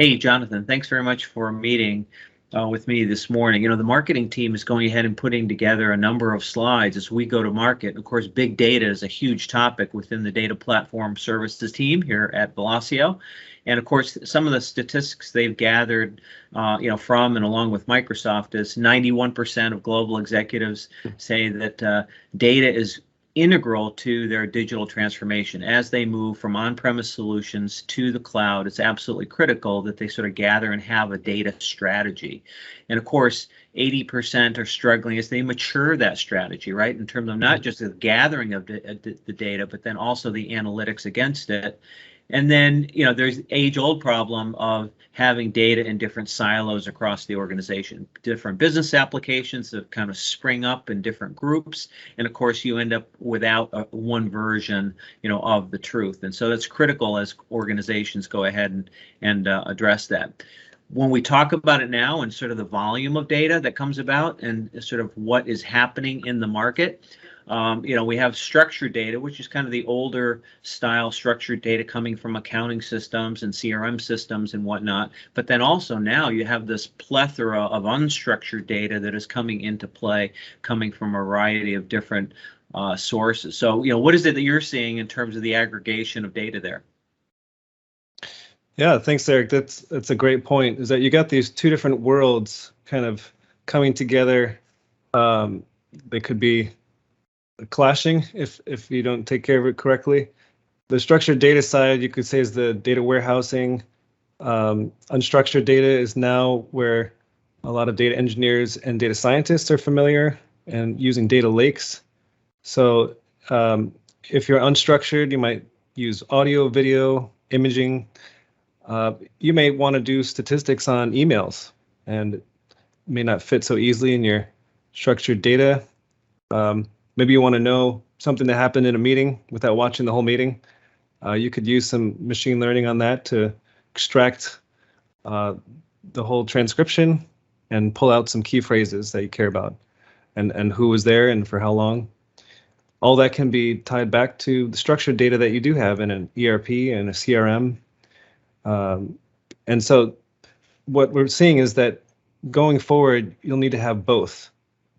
Hey, Jonathan, thanks very much for meeting with me this morning. The marketing team is going ahead and putting together a number of slides as we go to market. Of course, big data is a huge topic within the data platform services team here at Velosio. And of course, some of the statistics they've gathered, from and along with Microsoft is 91% of global executives say that data is integral to their digital transformation. As they move from on-premise solutions to the cloud, it's absolutely critical that they sort of gather and have a data strategy. And of course, 80% are struggling as they mature that strategy, right? In terms of not just the gathering of the data, but then also the analytics against it. And then, there's age-old problem of having data in different silos across the organization. Different business applications that kind of spring up in different groups. And of course, you end up without one version, of the truth. And so that's critical as organizations go ahead and address that. When we talk about it now and sort of the volume of data that comes about and sort of what is happening in the market, we have structured data, which is kind of the older style structured data coming from accounting systems and CRM systems and whatnot. But then also now you have this plethora of unstructured data that is coming into play, coming from a variety of different sources. So, what is it that you're seeing in terms of the aggregation of data there? Yeah, thanks, Eric. That's a great point, is that you got these two different worlds kind of coming together. They could be clashing if you don't take care of it correctly. The structured data side, you could say, is the data warehousing. Unstructured data is now where a lot of data engineers and data scientists are familiar and using data lakes. So if you're unstructured, you might use audio, video, imaging. You may want to do statistics on emails, and it may not fit so easily in your structured data. Maybe you want to know something that happened in a meeting without watching the whole meeting. You could use some machine learning on that to extract the whole transcription and pull out some key phrases that you care about and who was there and for how long. All that can be tied back to the structured data that you do have in an ERP and a CRM. And so what we're seeing is that going forward, you'll need to have both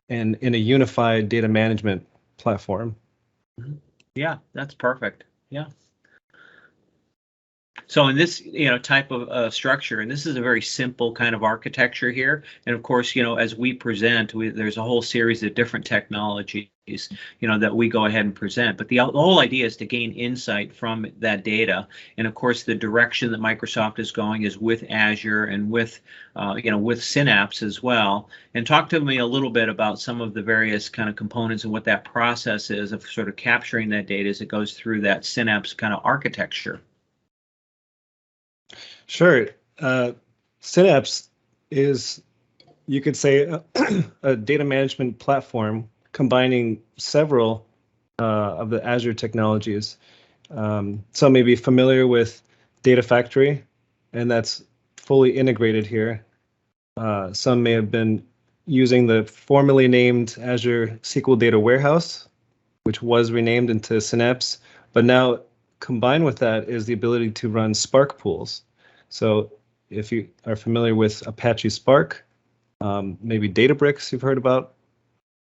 in a unified data management platform. Yeah, that's perfect. Yeah. So in this, type of structure, and this is a very simple kind of architecture here. And of course, as we present, there's a whole series of different technologies, that we go ahead and present. But the whole idea is to gain insight from that data. And of course, the direction that Microsoft is going is with Azure and with Synapse as well. And talk to me a little bit about some of the various kind of components and what that process is of sort of capturing that data as it goes through that Synapse kind of architecture. Sure. Synapse is, you could say, a data management platform combining several of the Azure technologies. Some may be familiar with Data Factory, and that's fully integrated here. Some may have been using the formerly named Azure SQL Data Warehouse, which was renamed into Synapse, but now combined with that is the ability to run Spark pools. So if you are familiar with Apache Spark, maybe Databricks you've heard about,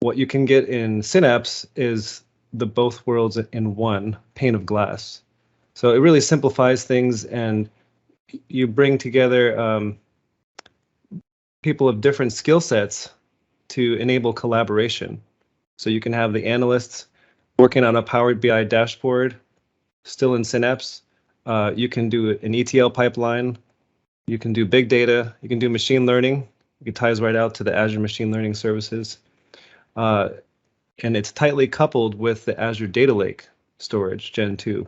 what you can get in Synapse is the both worlds in one pane of glass. So it really simplifies things, and you bring together people of different skill sets to enable collaboration. So you can have the analysts working on a Power BI dashboard still in Synapse. You can do an ETL pipeline. You can do big data. You can do machine learning. It ties right out to the Azure Machine Learning Services. And it's tightly coupled with the Azure Data Lake storage, Gen 2.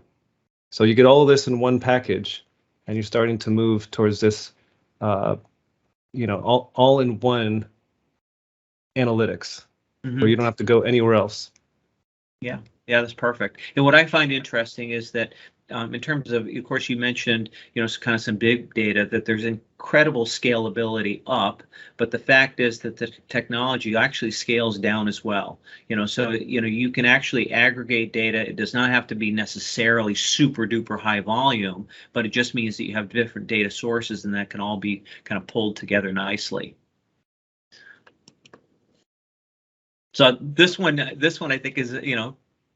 So you get all of this in one package, and you're starting to move towards this, all-in-one analytics, where you don't have to go anywhere else. Yeah, that's perfect. And what I find interesting is that in terms of course, you mentioned, kind of some big data, that there's incredible scalability up, but the fact is that the technology actually scales down as well. So you can actually aggregate data. It does not have to be necessarily super duper high volume, but it just means that you have different data sources, and that can all be kind of pulled together nicely. So this one I think is,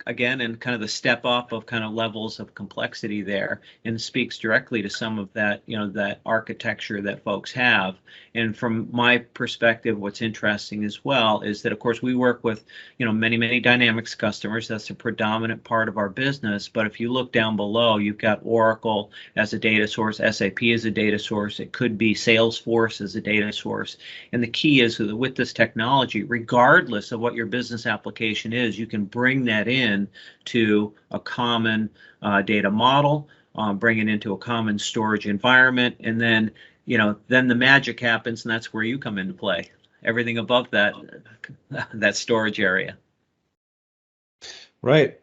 again, and kind of the step up of kind of levels of complexity there, and speaks directly to some of that, that architecture that folks have. And from my perspective, what's interesting as well is that, of course, we work with, many Dynamics customers. That's a predominant part of our business. But if you look down below, you've got Oracle as a data source, SAP as a data source. It could be Salesforce as a data source. And the key is that with this technology, regardless of what your business application is, you can bring that in to a common data model, bring it into a common storage environment, and then then the magic happens, and that's where you come into play. Everything above that storage area. Right.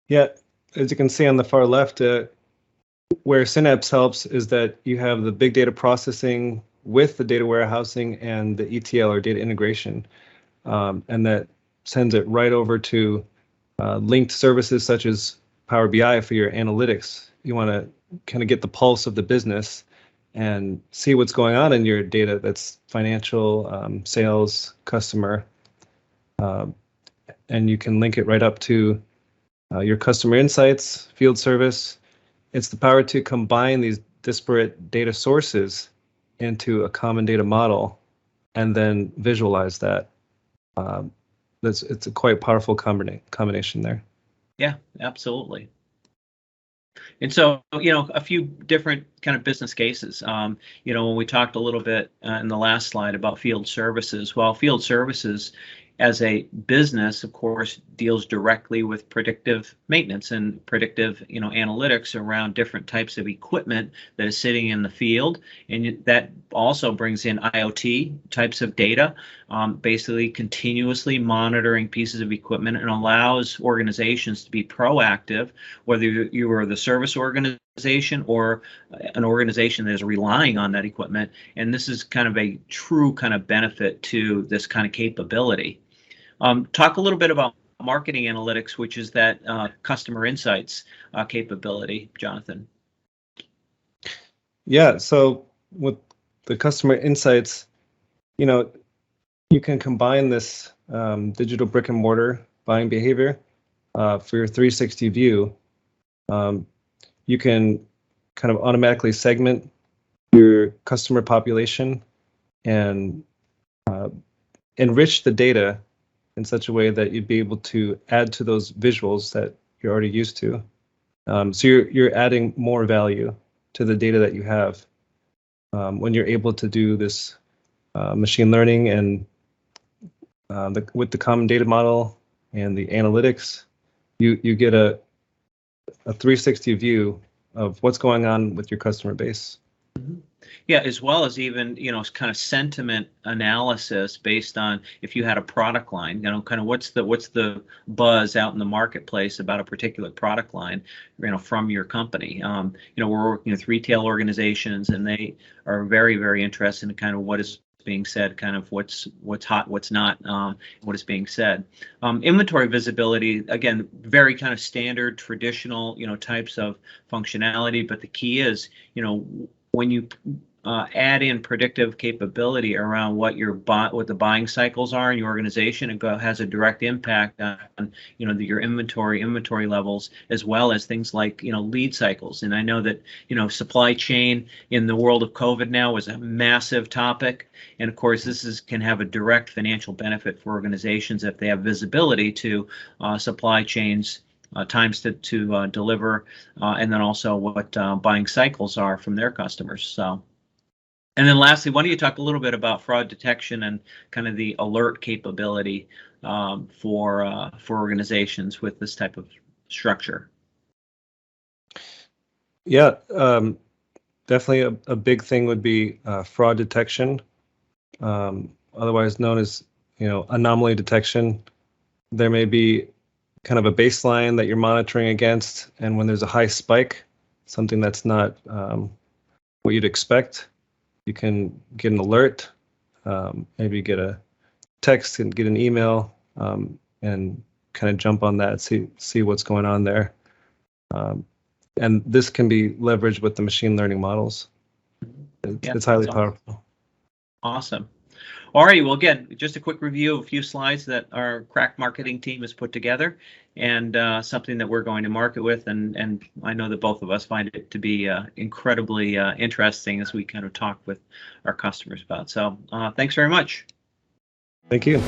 Yeah. As you can see on the far left, where Synapse helps is that you have the big data processing with the data warehousing and the ETL, or data integration, and that sends it right over to linked services such as Power BI for your analytics. You want to kind of get the pulse of the business and see what's going on in your data that's financial, sales, customer, and you can link it right up to your customer insights, field service. It's the power to combine these disparate data sources into a common data model and then visualize that. It's a quite powerful combination there. Yeah, absolutely. And so, a few different kind of business cases. When we talked a little bit in the last slide about field services, well, field services as a business, of course, deals directly with predictive maintenance and predictive, analytics around different types of equipment that is sitting in the field. And that also brings in IoT types of data, basically continuously monitoring pieces of equipment, and allows organizations to be proactive, whether you are the service organization or an organization that is relying on that equipment. And this is kind of a true kind of benefit to this kind of capability. Talk a little bit about marketing analytics, which is that customer insights capability, Jonathan. Yeah, so with the customer insights, you can combine this digital brick and mortar buying behavior for your 360 view. You can kind of automatically segment your customer population and enrich the data in such a way that you'd be able to add to those visuals that you're already used to. So you're adding more value to the data that you have when you're able to do this machine learning and with the common data model and the analytics. You get a 360 view of what's going on with your customer base. Mm-hmm. Yeah, as well as even, kind of sentiment analysis based on if you had a product line, kind of what's the buzz out in the marketplace about a particular product line, from your company. We're working with retail organizations, and they are very, very interested in kind of what is being said, kind of what's hot, what's not, what is being said. Inventory visibility, again, very kind of standard, traditional, types of functionality. But the key is, when you add in predictive capability around what the buying cycles are in your organization, it has a direct impact on your inventory levels, as well as things like lead cycles. And I know that supply chain in the world of COVID now is a massive topic, and of course this can have a direct financial benefit for organizations if they have visibility to supply chains. Times to deliver, and then also what buying cycles are from their customers. So, and then lastly, why don't you talk a little bit about fraud detection and kind of the alert capability for organizations with this type of structure? Yeah, definitely a big thing would be fraud detection, otherwise known as anomaly detection. There may be kind of a baseline that you're monitoring against, and when there's a high spike, something that's not what you'd expect, you can get an alert, maybe get a text and get an email, and kind of jump on that, see what's going on there. And this can be leveraged with the machine learning models. It's highly powerful. Awesome. All right. Well, again, just a quick review of a few slides that our crack marketing team has put together, and something that we're going to market with. And I know that both of us find it to be incredibly interesting as we kind of talk with our customers about. So thanks very much. Thank you.